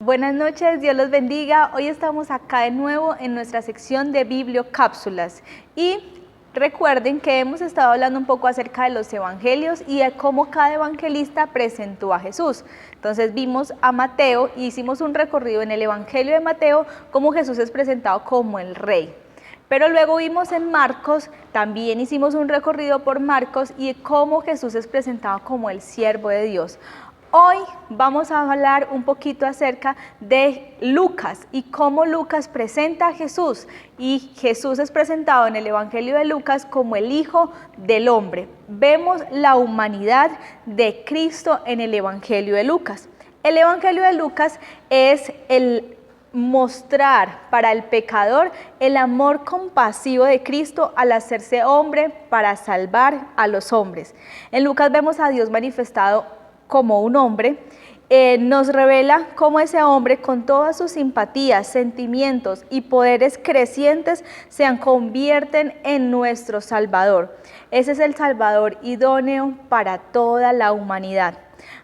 Buenas noches, Dios los bendiga. Hoy estamos acá de nuevo en nuestra sección de Bibliocápsulas y recuerden que hemos estado hablando un poco acerca de los evangelios y de cómo cada evangelista presentó a Jesús. Entonces vimos a Mateo y hicimos un recorrido en el evangelio de Mateo, cómo Jesús es presentado como el rey. Pero luego vimos en Marcos, también hicimos un recorrido por Marcos y cómo Jesús es presentado como el siervo de Dios. Hoy vamos a hablar un poquito acerca de Lucas y cómo Lucas presenta a Jesús. Y Jesús es presentado en el Evangelio de Lucas como el Hijo del Hombre. Vemos la humanidad de Cristo en el Evangelio de Lucas. El Evangelio de Lucas es el mostrar para el pecador el amor compasivo de Cristo al hacerse hombre para salvar a los hombres. En Lucas vemos a Dios manifestado como un hombre, nos revela cómo ese hombre con todas sus simpatías, sentimientos y poderes crecientes se convierten en nuestro Salvador. Ese es el Salvador idóneo para toda la humanidad.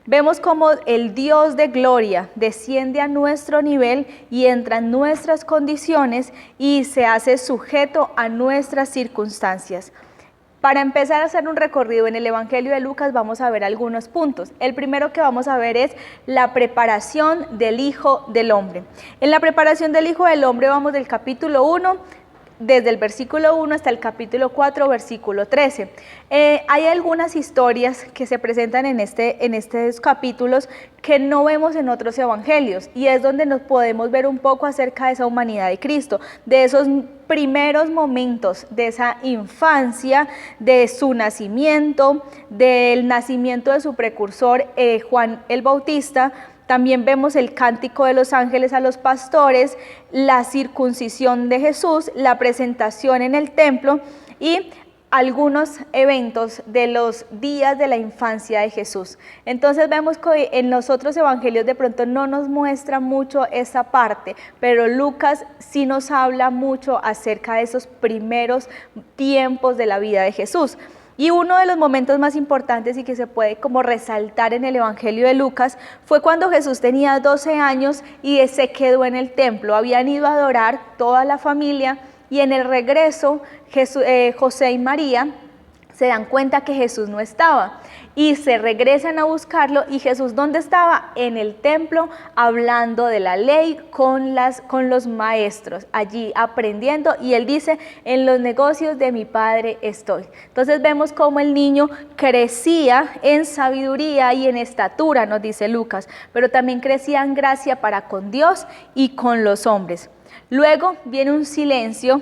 Vemos cómo el Dios de gloria desciende a nuestro nivel y entra en nuestras condiciones y se hace sujeto a nuestras circunstancias. Para empezar a hacer un recorrido en el Evangelio de Lucas vamos a ver algunos puntos. El primero que vamos a ver es la preparación del Hijo del Hombre. En la preparación del Hijo del Hombre vamos del capítulo 1, desde el versículo 1 hasta el capítulo 4, versículo 13. Hay algunas historias que se presentan en estos capítulos que no vemos en otros evangelios y es donde nos podemos ver un poco acerca de esa humanidad de Cristo, de esos primeros momentos, de esa infancia, de su nacimiento, del nacimiento de su precursor Juan el Bautista. También vemos el cántico de los ángeles a los pastores, la circuncisión de Jesús, la presentación en el templo y algunos eventos de los días de la infancia de Jesús. Entonces vemos que en los otros evangelios de pronto no nos muestra mucho esa parte, pero Lucas sí nos habla mucho acerca de esos primeros tiempos de la vida de Jesús. Y uno de los momentos más importantes y que se puede como resaltar en el Evangelio de Lucas fue cuando Jesús tenía 12 años y se quedó en el templo. Habían ido a adorar toda la familia y en el regreso José y María se dan cuenta que Jesús no estaba y se regresan a buscarlo. ¿Y Jesús dónde estaba? En el templo, hablando de la ley con los maestros, allí aprendiendo, y él dice, en los negocios de mi Padre estoy. Entonces vemos cómo el niño crecía en sabiduría y en estatura, nos dice Lucas, pero también crecía en gracia para con Dios y con los hombres. Luego viene un silencio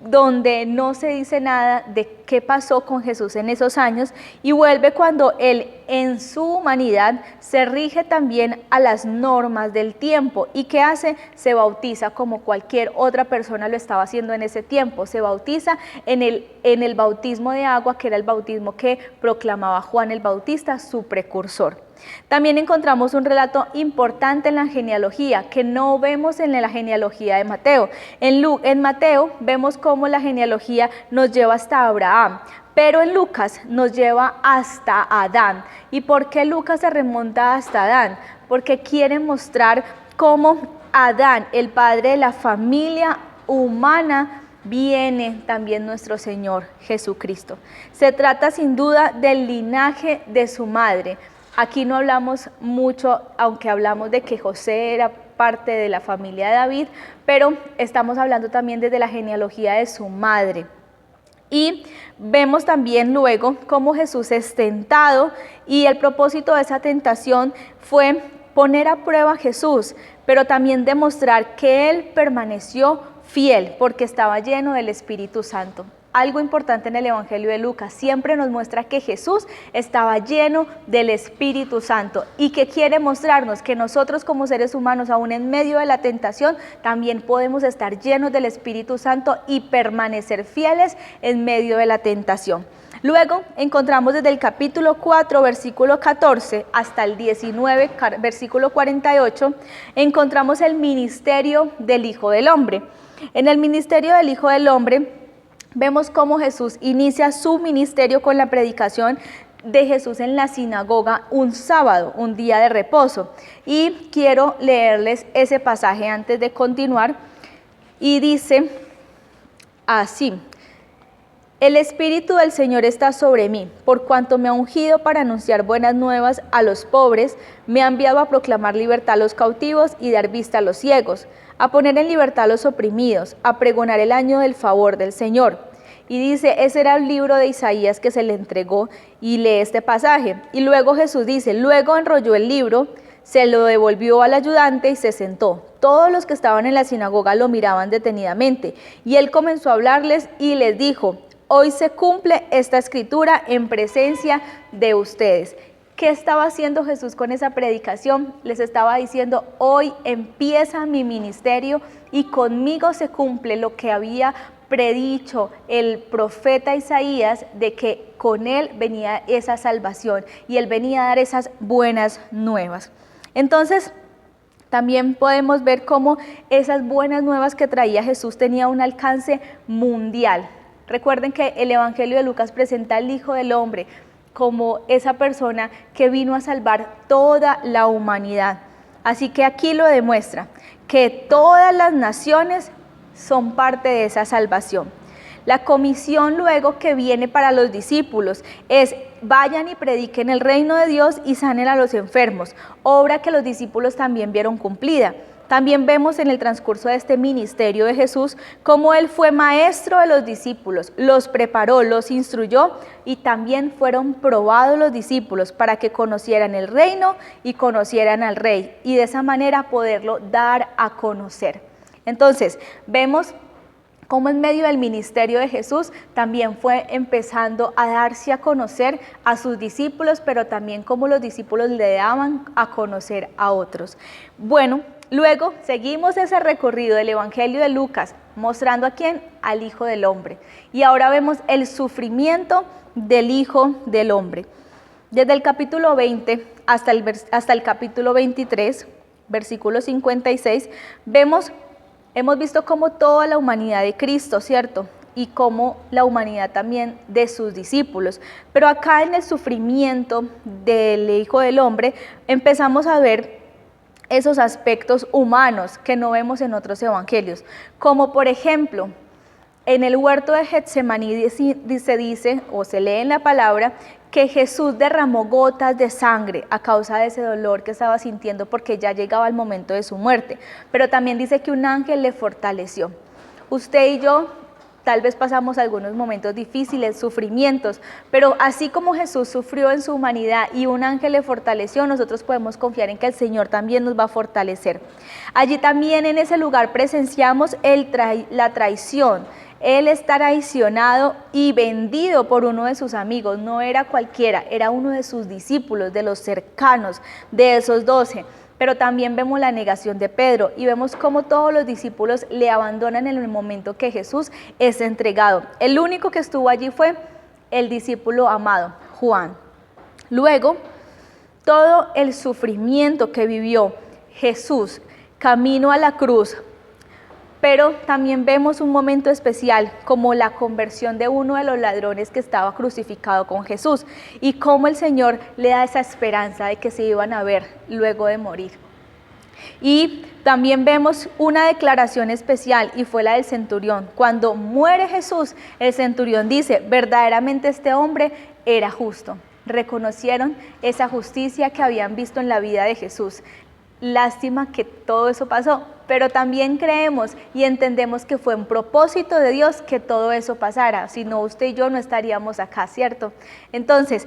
donde no se dice nada de qué pasó con Jesús en esos años y vuelve cuando él en su humanidad se rige también a las normas del tiempo. ¿Y qué hace? Se bautiza como cualquier otra persona lo estaba haciendo en ese tiempo. Se bautiza en el bautismo de agua, que era el bautismo que proclamaba Juan el Bautista, su precursor. También encontramos un relato importante en la genealogía que no vemos en la genealogía de Mateo. En Mateo vemos cómo la genealogía nos lleva hasta Abraham, pero en Lucas nos lleva hasta Adán. ¿Y por qué Lucas se remonta hasta Adán? Porque quiere mostrar cómo Adán, el padre de la familia humana, viene también nuestro Señor Jesucristo. Se trata sin duda del linaje de su madre. Aquí no hablamos mucho, aunque hablamos de que José era parte de la familia de David, pero estamos hablando también desde la genealogía de su madre. Y vemos también luego cómo Jesús es tentado y el propósito de esa tentación fue poner a prueba a Jesús, pero también demostrar que él permaneció fiel porque estaba lleno del Espíritu Santo. Algo importante en el Evangelio de Lucas, siempre nos muestra que Jesús estaba lleno del Espíritu Santo y que quiere mostrarnos que nosotros como seres humanos, aún en medio de la tentación, también podemos estar llenos del Espíritu Santo y permanecer fieles en medio de la tentación. Luego encontramos desde el capítulo 4, versículo 14, hasta el 19, versículo 48, encontramos el ministerio del Hijo del Hombre. En el ministerio del Hijo del Hombre, vemos cómo Jesús inicia su ministerio con la predicación de Jesús en la sinagoga un sábado, un día de reposo. Y quiero leerles ese pasaje antes de continuar. Y dice así: el Espíritu del Señor está sobre mí, por cuanto me ha ungido para anunciar buenas nuevas a los pobres, me ha enviado a proclamar libertad a los cautivos y dar vista a los ciegos, a poner en libertad a los oprimidos, a pregonar el año del favor del Señor. Y dice, ese era el libro de Isaías que se le entregó, y lee este pasaje. Y luego Jesús dice, luego enrolló el libro, se lo devolvió al ayudante y se sentó. Todos los que estaban en la sinagoga lo miraban detenidamente, y él comenzó a hablarles y les dijo, hoy se cumple esta escritura en presencia de ustedes. ¿Qué estaba haciendo Jesús con esa predicación? Les estaba diciendo, hoy empieza mi ministerio y conmigo se cumple lo que había predicho el profeta Isaías, de que con él venía esa salvación y él venía a dar esas buenas nuevas. Entonces, también podemos ver cómo esas buenas nuevas que traía Jesús tenía un alcance mundial. Recuerden que el Evangelio de Lucas presenta al Hijo del Hombre como esa persona que vino a salvar toda la humanidad. Así que aquí lo demuestra, que todas las naciones son parte de esa salvación. La comisión luego que viene para los discípulos es, vayan y prediquen el reino de Dios y sanen a los enfermos, obra que los discípulos también vieron cumplida. También vemos en el transcurso de este ministerio de Jesús cómo él fue maestro de los discípulos, los preparó, los instruyó y también fueron probados los discípulos para que conocieran el reino y conocieran al Rey y de esa manera poderlo dar a conocer. Entonces, vemos cómo en medio del ministerio de Jesús también fue empezando a darse a conocer a sus discípulos, pero también cómo los discípulos le daban a conocer a otros. Bueno, luego seguimos ese recorrido del Evangelio de Lucas, mostrando a quién, al Hijo del Hombre. Y ahora vemos el sufrimiento del Hijo del Hombre. Desde el capítulo 20 hasta el capítulo 23, versículo 56, hemos visto cómo toda la humanidad de Cristo, ¿cierto? Y cómo la humanidad también de sus discípulos. Pero acá en el sufrimiento del Hijo del Hombre empezamos a ver esos aspectos humanos que no vemos en otros evangelios. Como por ejemplo, en el huerto de Getsemaní se dice o se lee en la palabra que Jesús derramó gotas de sangre a causa de ese dolor que estaba sintiendo porque ya llegaba el momento de su muerte. Pero también dice que un ángel le fortaleció. Usted y yo tal vez pasamos algunos momentos difíciles, sufrimientos, pero así como Jesús sufrió en su humanidad y un ángel le fortaleció, nosotros podemos confiar en que el Señor también nos va a fortalecer. Allí también en ese lugar presenciamos la traición. Él está traicionado y vendido por uno de sus amigos, no era cualquiera, era uno de sus discípulos, de los cercanos, de esos 12. Pero también vemos la negación de Pedro y vemos cómo todos los discípulos le abandonan en el momento que Jesús es entregado. El único que estuvo allí fue el discípulo amado, Juan. Luego, todo el sufrimiento que vivió Jesús camino a la cruz, pero también vemos un momento especial como la conversión de uno de los ladrones que estaba crucificado con Jesús y cómo el Señor le da esa esperanza de que se iban a ver luego de morir. Y también vemos una declaración especial y fue la del centurión. Cuando muere Jesús, el centurión dice, verdaderamente este hombre era justo. Reconocieron esa justicia que habían visto en la vida de Jesús. Lástima que todo eso pasó, pero también creemos y entendemos que fue un propósito de Dios que todo eso pasara, si no usted y yo no estaríamos acá, ¿cierto? Entonces,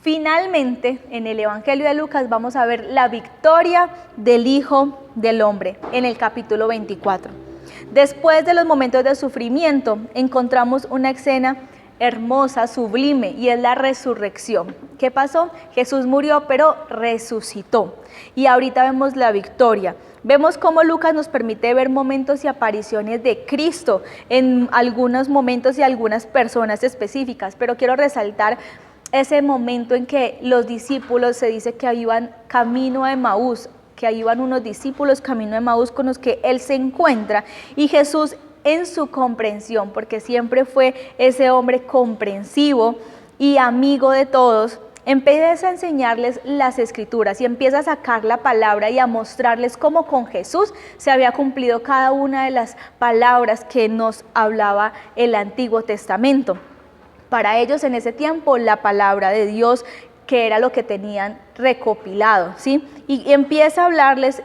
finalmente en el Evangelio de Lucas vamos a ver la victoria del Hijo del Hombre en el capítulo 24. Después de los momentos de sufrimiento encontramos una escena hermosa, sublime, y es la resurrección. ¿Qué pasó? Jesús murió, pero resucitó. Y ahorita vemos la victoria. Vemos cómo Lucas nos permite ver momentos y apariciones de Cristo en algunos momentos y algunas personas específicas, pero quiero resaltar ese momento en que los discípulos se dice que iban camino a Emaús, que iban unos discípulos camino a Emaús con los que él se encuentra, y Jesús en su comprensión, porque siempre fue ese hombre comprensivo, y amigo de todos, empieza a enseñarles las escrituras y empieza a sacar la palabra y a mostrarles cómo con Jesús se había cumplido cada una de las palabras que nos hablaba el Antiguo Testamento. Para ellos en ese tiempo la palabra de Dios, que era lo que tenían recopilado, ¿sí? Y empieza a hablarles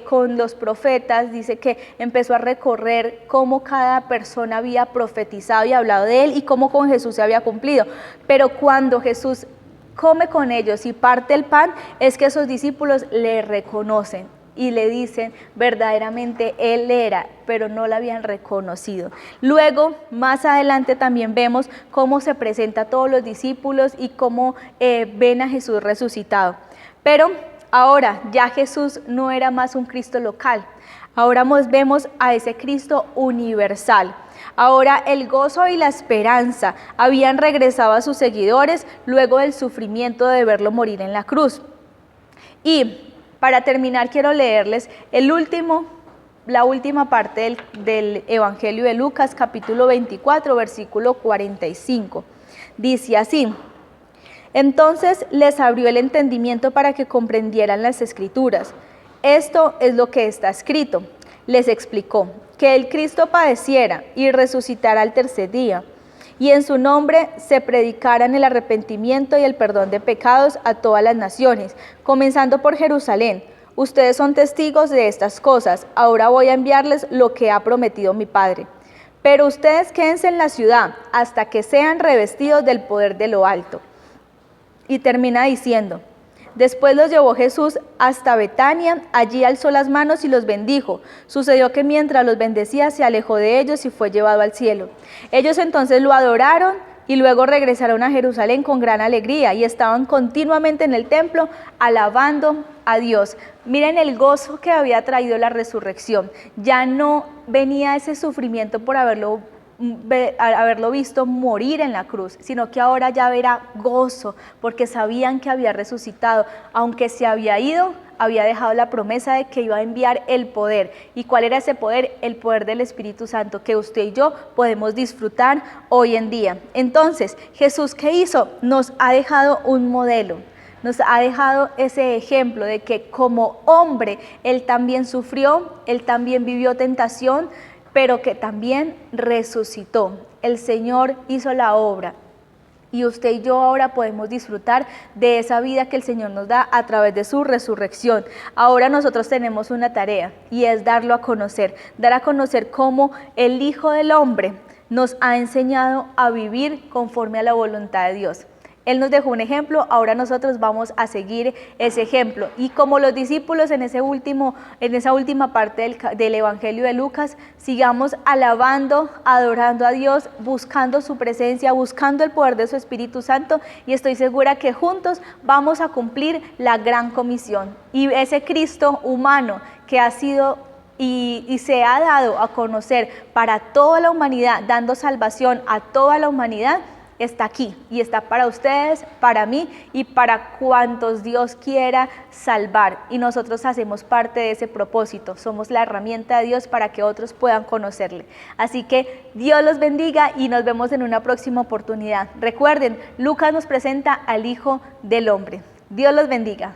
con los profetas, dice que empezó a recorrer cómo cada persona había profetizado y hablado de él y cómo con Jesús se había cumplido. Pero cuando Jesús come con ellos y parte el pan, es que esos discípulos le reconocen y le dicen verdaderamente él era, pero no lo habían reconocido. Luego, más adelante también vemos cómo se presenta a todos los discípulos y cómo ven a Jesús resucitado. Pero ahora ya Jesús no era más un Cristo local, ahora vemos a ese Cristo universal. Ahora el gozo y la esperanza habían regresado a sus seguidores luego del sufrimiento de verlo morir en la cruz. Y para terminar, quiero leerles la última parte del Evangelio de Lucas, capítulo 24, versículo 45. Dice así: entonces les abrió el entendimiento para que comprendieran las Escrituras. Esto es lo que está escrito. Les explicó que el Cristo padeciera y resucitara al tercer día, y en su nombre se predicaran el arrepentimiento y el perdón de pecados a todas las naciones, comenzando por Jerusalén. Ustedes son testigos de estas cosas. Ahora voy a enviarles lo que ha prometido mi Padre. Pero ustedes quédense en la ciudad hasta que sean revestidos del poder de lo alto. Y termina diciendo: después los llevó Jesús hasta Betania, allí alzó las manos y los bendijo. Sucedió que mientras los bendecía se alejó de ellos y fue llevado al cielo. Ellos entonces lo adoraron y luego regresaron a Jerusalén con gran alegría y estaban continuamente en el templo alabando a Dios. Miren el gozo que había traído la resurrección. Ya no venía ese sufrimiento por haberlo visto morir en la cruz, sino que ahora ya verá gozo, porque sabían que había resucitado. Aunque se había ido, había dejado la promesa de que iba a enviar el poder. ¿Y cuál era ese poder? El poder del Espíritu Santo, que usted y yo podemos disfrutar hoy en día. Entonces, Jesús, ¿qué hizo? Nos ha dejado un modelo. Nos ha dejado ese ejemplo de que como hombre, Él también sufrió, Él también vivió tentación, pero que también resucitó. El Señor hizo la obra y usted y yo ahora podemos disfrutar de esa vida que el Señor nos da a través de su resurrección. Ahora nosotros tenemos una tarea y es darlo a conocer, dar a conocer cómo el Hijo del Hombre nos ha enseñado a vivir conforme a la voluntad de Dios. Él nos dejó un ejemplo, ahora nosotros vamos a seguir ese ejemplo. Y como los discípulos en esa última parte del Evangelio de Lucas, sigamos alabando, adorando a Dios, buscando su presencia, buscando el poder de su Espíritu Santo, y estoy segura que juntos vamos a cumplir la gran comisión. Y ese Cristo humano que ha sido y se ha dado a conocer para toda la humanidad, dando salvación a toda la humanidad, está aquí y está para ustedes, para mí y para cuantos Dios quiera salvar. Y nosotros hacemos parte de ese propósito. Somos la herramienta de Dios para que otros puedan conocerle. Así que Dios los bendiga y nos vemos en una próxima oportunidad. Recuerden, Lucas nos presenta al Hijo del Hombre. Dios los bendiga.